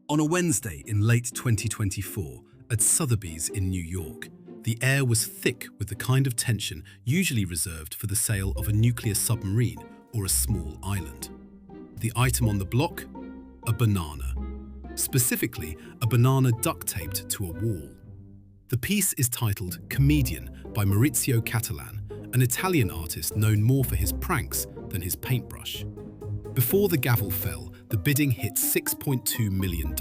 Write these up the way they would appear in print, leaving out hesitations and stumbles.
On a Wednesday in late 2024, at Sotheby's in New York, the air was thick with the kind of tension usually reserved for the sale of a nuclear submarine or a small island. The item on the block? A banana. Specifically, a banana duct-taped to a wall. The piece is titled Comedian by Maurizio Cattelan, an Italian artist known more for his pranks than his paintbrush. Before the gavel fell, the bidding hit $6.2 million.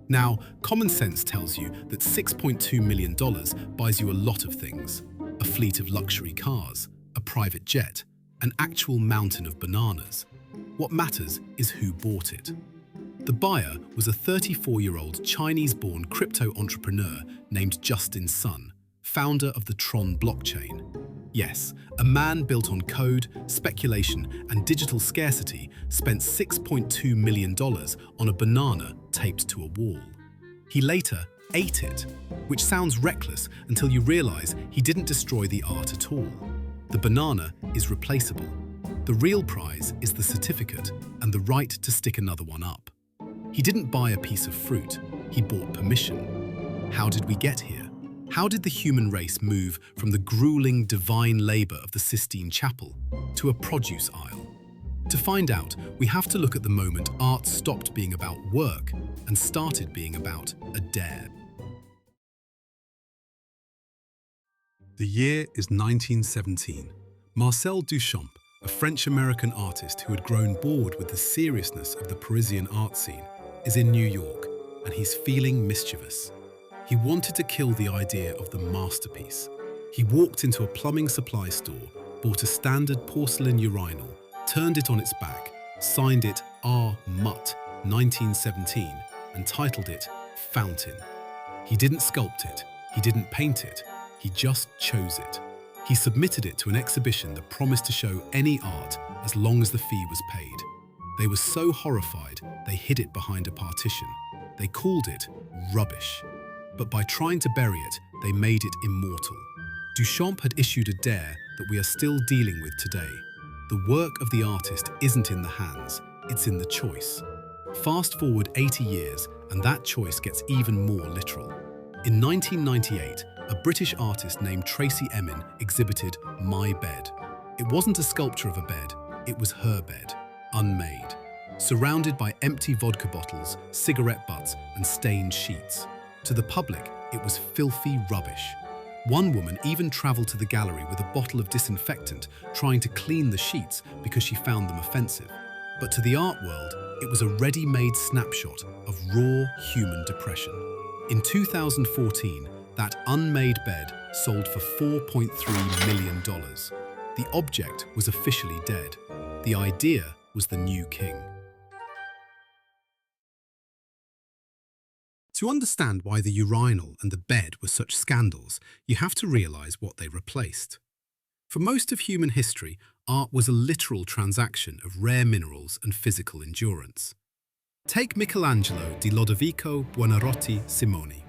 Now, common sense tells you that $6.2 million buys you a lot of things. A fleet of luxury cars, a private jet, an actual mountain of bananas. What matters is who bought it. The buyer was a 34-year-old Chinese-born crypto entrepreneur named Justin Sun, founder of the Tron blockchain. Yes, a man built on code, speculation, and digital scarcity spent $6.2 million on a banana taped to a wall. He later ate it, which sounds reckless until you realize he didn't destroy the art at all. The banana is replaceable. The real prize is the certificate and the right to stick another one up. He didn't buy a piece of fruit, he bought permission. How did we get here? How did the human race move from the grueling divine labor of the Sistine Chapel to a produce aisle? To find out, we have to look at the moment art stopped being about work and started being about a dare. The year is 1917. Marcel Duchamp, a French-American artist who had grown bored with the seriousness of the Parisian art scene, is in New York, and he's feeling mischievous. He wanted to kill the idea of the masterpiece. He walked into a plumbing supply store, bought a standard porcelain urinal, turned it on its back, signed it R. Mutt, 1917, and titled it Fountain. He didn't sculpt it, he didn't paint it, he just chose it. He submitted it to an exhibition that promised to show any art as long as the fee was paid. They were so horrified, they hid it behind a partition. They called it rubbish. But by trying to bury it, they made it immortal. Duchamp had issued a dare that we are still dealing with today. The work of the artist isn't in the hands, it's in the choice. Fast forward 80 years, and that choice gets even more literal. In 1998, a British artist named Tracey Emin exhibited My Bed. It wasn't a sculpture of a bed, it was her bed, unmade, surrounded by empty vodka bottles, cigarette butts, and stained sheets. To the public, it was filthy rubbish. One woman even traveled to the gallery with a bottle of disinfectant, trying to clean the sheets because she found them offensive. But to the art world, it was a ready-made snapshot of raw human depression. In 2014, that unmade bed sold for $4.3 million. The object was officially dead. The idea was the new king. To understand why the urinal and the bed were such scandals, you have to realize what they replaced. For most of human history, art was a literal transaction of rare minerals and physical endurance. Take Michelangelo di Lodovico Buonarroti Simoni.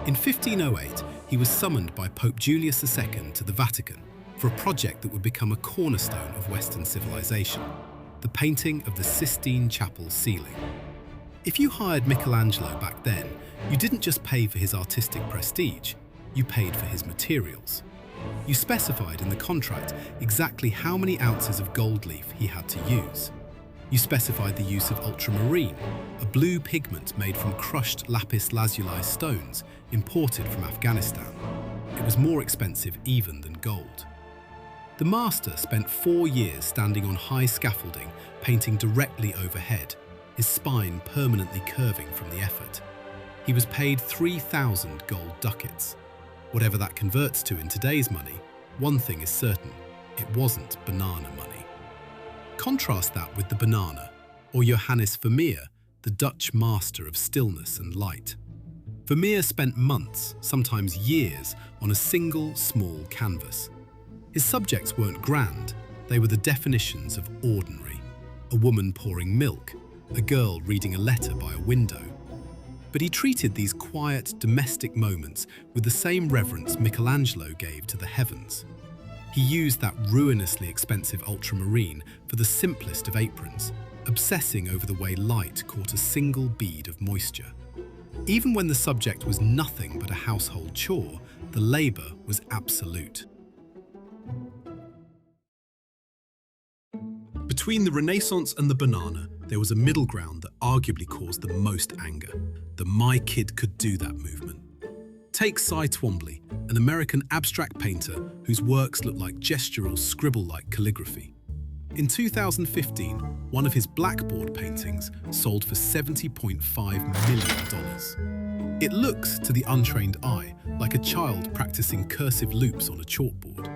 In 1508, he was summoned by Pope Julius II to the Vatican for a project that would become a cornerstone of Western civilization, the painting of the Sistine Chapel ceiling. If you hired Michelangelo back then, you didn't just pay for his artistic prestige, you paid for his materials. You specified in the contract exactly how many ounces of gold leaf he had to use. You specified the use of ultramarine, a blue pigment made from crushed lapis lazuli stones imported from Afghanistan. It was more expensive even than gold. The master spent 4 years standing on high scaffolding, painting directly overhead, his spine permanently curving from the effort. He was paid 3,000 gold ducats. Whatever that converts to in today's money, one thing is certain, it wasn't banana money. Contrast that with the banana, or Johannes Vermeer, the Dutch master of stillness and light. Vermeer spent months, sometimes years, on a single small canvas. His subjects weren't grand, they were the definitions of ordinary. A woman pouring milk, a girl reading a letter by a window. But he treated these quiet, domestic moments with the same reverence Michelangelo gave to the heavens. He used that ruinously expensive ultramarine for the simplest of aprons, obsessing over the way light caught a single bead of moisture. Even when the subject was nothing but a household chore, the labour was absolute. Between the Renaissance and the banana, there was a middle ground that arguably caused the most anger, the "my kid could do that" movement. Take Cy Twombly, an American abstract painter whose works look like gestural, scribble-like calligraphy. In 2015, one of his blackboard paintings sold for $70.5 million. It looks, to the untrained eye, like a child practicing cursive loops on a chalkboard.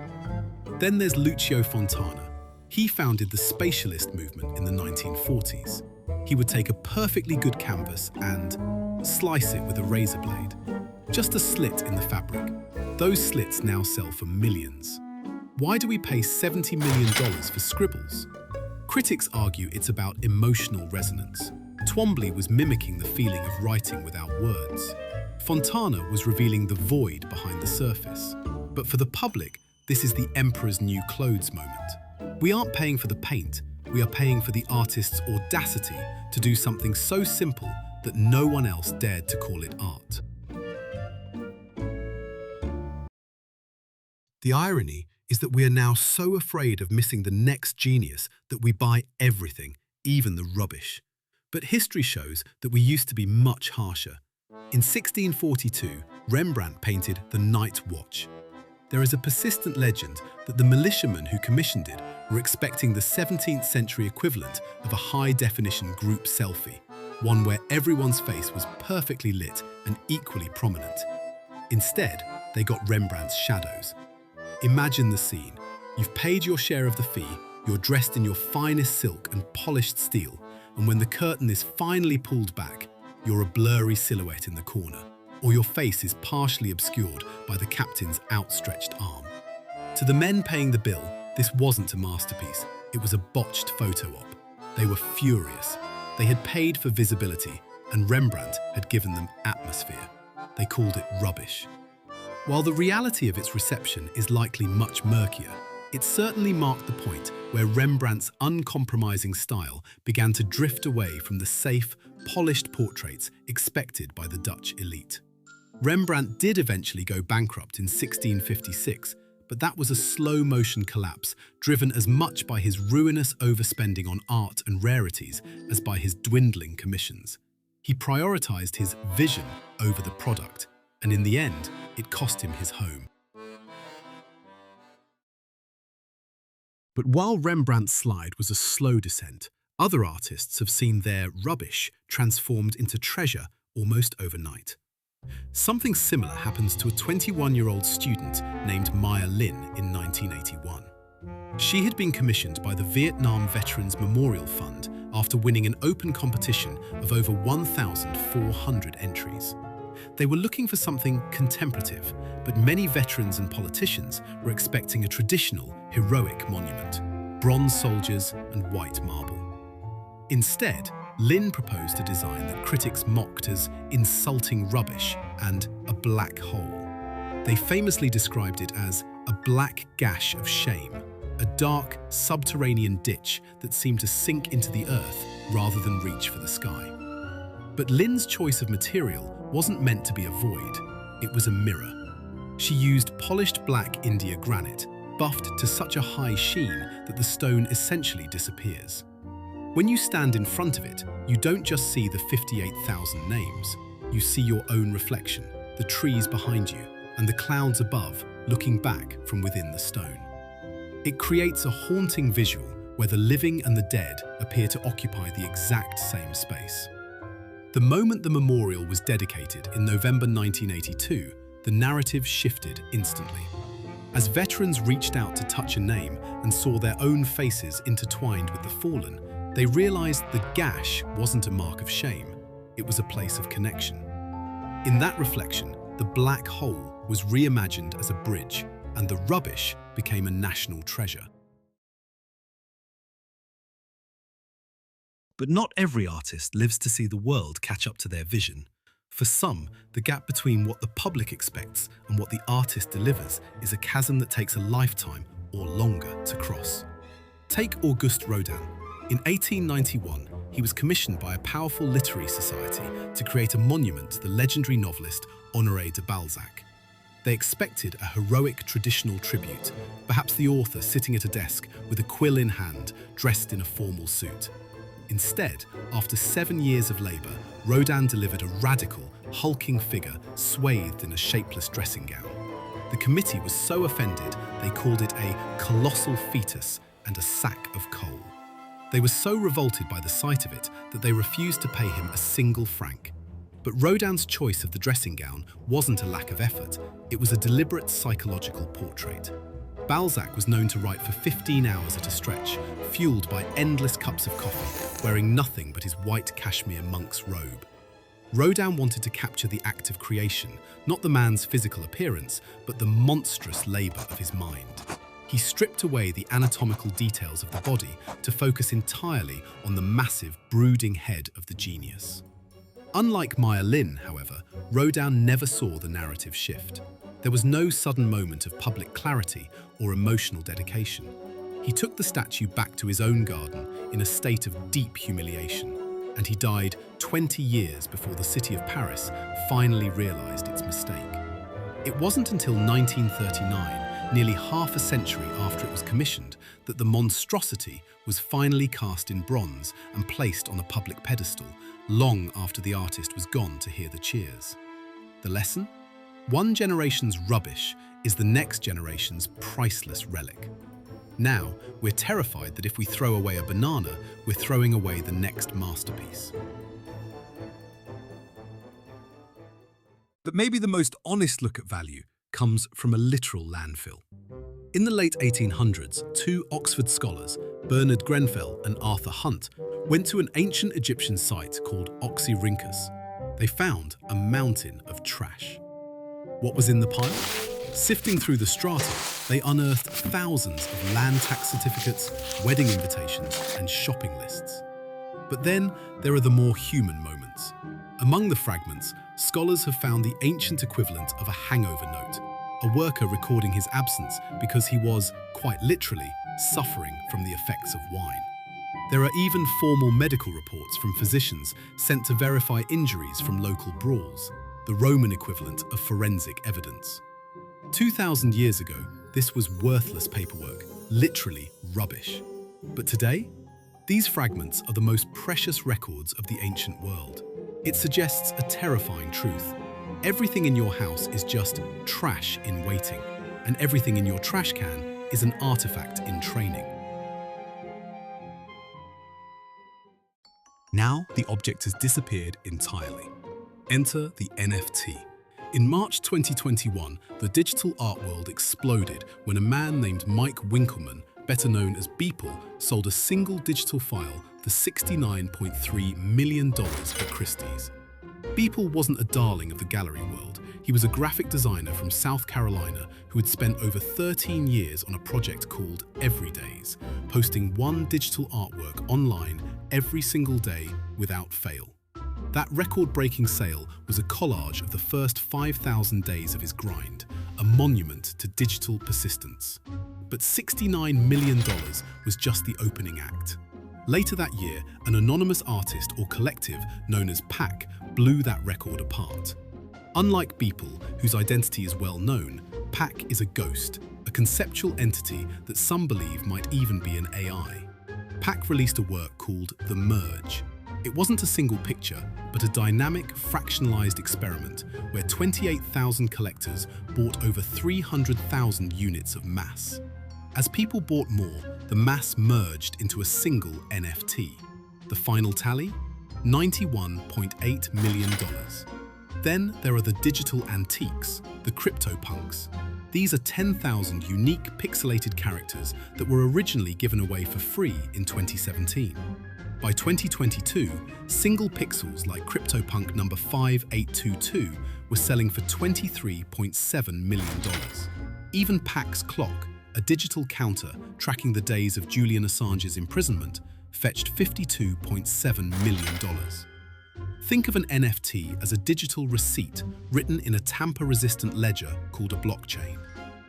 Then there's Lucio Fontana. He founded the spatialist movement in the 1940s. He would take a perfectly good canvas and slice it with a razor blade. Just a slit in the fabric. Those slits now sell for millions. Why do we pay $70 million for scribbles? Critics argue it's about emotional resonance. Twombly was mimicking the feeling of writing without words. Fontana was revealing the void behind the surface. But for the public, this is the emperor's new clothes moment. We aren't paying for the paint, we are paying for the artist's audacity to do something so simple that no one else dared to call it art. The irony is that we are now so afraid of missing the next genius that we buy everything, even the rubbish. But history shows that we used to be much harsher. In 1642, Rembrandt painted The Night Watch. There is a persistent legend that the militiamen who commissioned it were expecting the 17th century equivalent of a high-definition group selfie, one where everyone's face was perfectly lit and equally prominent. Instead, they got Rembrandt's shadows. Imagine the scene. You've paid your share of the fee, you're dressed in your finest silk and polished steel, and when the curtain is finally pulled back, you're a blurry silhouette in the corner, or your face is partially obscured by the captain's outstretched arm. To the men paying the bill, this wasn't a masterpiece, it was a botched photo op. They were furious. They had paid for visibility, and Rembrandt had given them atmosphere. They called it rubbish. While the reality of its reception is likely much murkier, it certainly marked the point where Rembrandt's uncompromising style began to drift away from the safe, polished portraits expected by the Dutch elite. Rembrandt did eventually go bankrupt in 1656, but that was a slow-motion collapse driven as much by his ruinous overspending on art and rarities as by his dwindling commissions. He prioritized his vision over the product, and in the end, it cost him his home. But while Rembrandt's slide was a slow descent, other artists have seen their rubbish transformed into treasure almost overnight. Something similar happens to a 21-year-old student named Maya Lin in 1981. She had been commissioned by the Vietnam Veterans Memorial Fund after winning an open competition of over 1,400 entries. They were looking for something contemplative, but many veterans and politicians were expecting a traditional, heroic monument, bronze soldiers and white marble. Instead, Lin proposed a design that critics mocked as insulting rubbish and a black hole. They famously described it as a black gash of shame, a dark, subterranean ditch that seemed to sink into the earth rather than reach for the sky. But Lin's choice of material wasn't meant to be a void, it was a mirror. She used polished black India granite, buffed to such a high sheen that the stone essentially disappears. When you stand in front of it, you don't just see the 58,000 names, you see your own reflection, the trees behind you, and the clouds above looking back from within the stone. It creates a haunting visual where the living and the dead appear to occupy the exact same space. The moment the memorial was dedicated in November 1982, the narrative shifted instantly. As veterans reached out to touch a name and saw their own faces intertwined with the fallen, they realized the gash wasn't a mark of shame, it was a place of connection. In that reflection, the black hole was reimagined as a bridge, and the rubbish became a national treasure. But not every artist lives to see the world catch up to their vision. For some, the gap between what the public expects and what the artist delivers is a chasm that takes a lifetime or longer to cross. Take Auguste Rodin. In 1891, he was commissioned by a powerful literary society to create a monument to the legendary novelist Honoré de Balzac. They expected a heroic traditional tribute, perhaps the author sitting at a desk with a quill in hand, dressed in a formal suit. Instead, after 7 years of labor, Rodin delivered a radical, hulking figure swathed in a shapeless dressing gown. The committee was so offended they called it a colossal fetus and a sack of coal. They were so revolted by the sight of it that they refused to pay him a single franc. But Rodin's choice of the dressing gown wasn't a lack of effort, it was a deliberate psychological portrait. Balzac was known to write for 15 hours at a stretch, fueled by endless cups of coffee, wearing nothing but his white cashmere monk's robe. Rodin wanted to capture the act of creation, not the man's physical appearance, but the monstrous labor of his mind. He stripped away the anatomical details of the body to focus entirely on the massive, brooding head of the genius. Unlike Maya Lin, however, Rodin never saw the narrative shift. There was no sudden moment of public clarity or emotional dedication. He took the statue back to his own garden in a state of deep humiliation, and he died 20 years before the city of Paris finally realized its mistake. It wasn't until 1939, nearly half a century after it was commissioned, that the monstrosity was finally cast in bronze and placed on a public pedestal, long after the artist was gone to hear the cheers. The lesson? One generation's rubbish is the next generation's priceless relic. Now, we're terrified that if we throw away a banana, we're throwing away the next masterpiece. But maybe the most honest look at value comes from a literal landfill. In the late 1800s, two Oxford scholars, Bernard Grenfell and Arthur Hunt, went to an ancient Egyptian site called Oxyrhynchus. They found a mountain of trash. What was in the pile? Sifting through the strata, they unearthed thousands of land tax certificates, wedding invitations, and shopping lists. But then there are the more human moments. Among the fragments, scholars have found the ancient equivalent of a hangover note, a worker recording his absence because he was, quite literally, suffering from the effects of wine. There are even formal medical reports from physicians sent to verify injuries from local brawls, the Roman equivalent of forensic evidence. 2,000 years ago, this was worthless paperwork, literally rubbish. But today, these fragments are the most precious records of the ancient world. It suggests a terrifying truth. Everything in your house is just trash in waiting, and everything in your trash can is an artifact in training. Now, the object has disappeared entirely. Enter the NFT. In March 2021, the digital art world exploded when a man named Mike Winkelmann, better known as Vapour, sold a single digital file for $69.3 million at Christie's. Vapour wasn't a darling of the gallery world. He was a graphic designer from South Carolina who had spent over 13 years on a project called Everydays, posting one digital artwork online every single day without fail. That record-breaking sale was a collage of the first 5,000 days of his grind, a monument to digital persistence. But $69 million was just the opening act. Later that year, an anonymous artist or collective known as PAC blew that record apart. Unlike Vapour, whose identity is well known, PAC is a ghost, a conceptual entity that some believe might even be an AI. PAC released a work called The Merge. It wasn't a single picture, but a dynamic, fractionalized experiment where 28,000 collectors bought over 300,000 units of mass. As people bought more, the mass merged into a single NFT. The final tally? $91.8 million. Then there are the digital antiques, the CryptoPunks. These are 10,000 unique pixelated characters that were originally given away for free in 2017. By 2022, single pixels like CryptoPunk number 5822 were selling for $23.7 million. Even PAC's clock, a digital counter tracking the days of Julian Assange's imprisonment, fetched $52.7 million. Think of an NFT as a digital receipt written in a tamper-resistant ledger called a blockchain.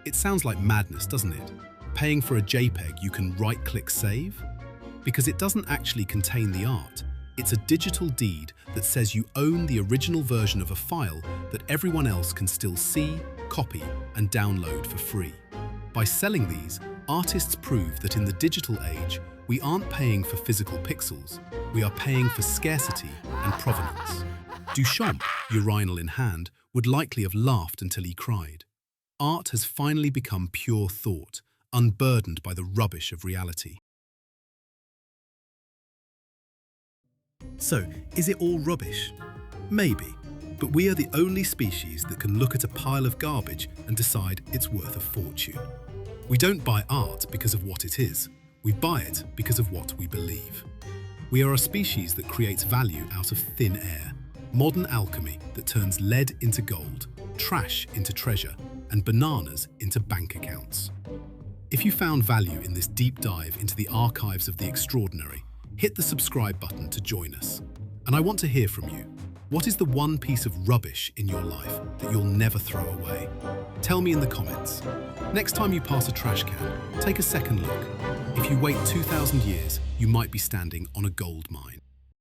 It sounds like madness, doesn't it? Paying for a JPEG you can right-click save? Because it doesn't actually contain the art. It's a digital deed that says you own the original version of a file that everyone else can still see, copy, and download for free. By selling these, artists prove that in the digital age, we aren't paying for physical pixels, we are paying for scarcity and provenance. Duchamp, Urinal in hand, would likely have laughed until he cried. Art has finally become pure thought, unburdened by the rubbish of reality. So, is it all rubbish? Maybe, but we are the only species that can look at a pile of garbage and decide it's worth a fortune. We don't buy art because of what it is, we buy it because of what we believe. We are a species that creates value out of thin air, modern alchemy that turns lead into gold, trash into treasure, and bananas into bank accounts. If you found value in this deep dive into the archives of the extraordinary, hit the subscribe button to join us. And I want to hear from you. What is the one piece of rubbish in your life that you'll never throw away? Tell me in the comments. Next time you pass a trash can, take a second look. If you wait 2,000 years, you might be standing on a gold mine.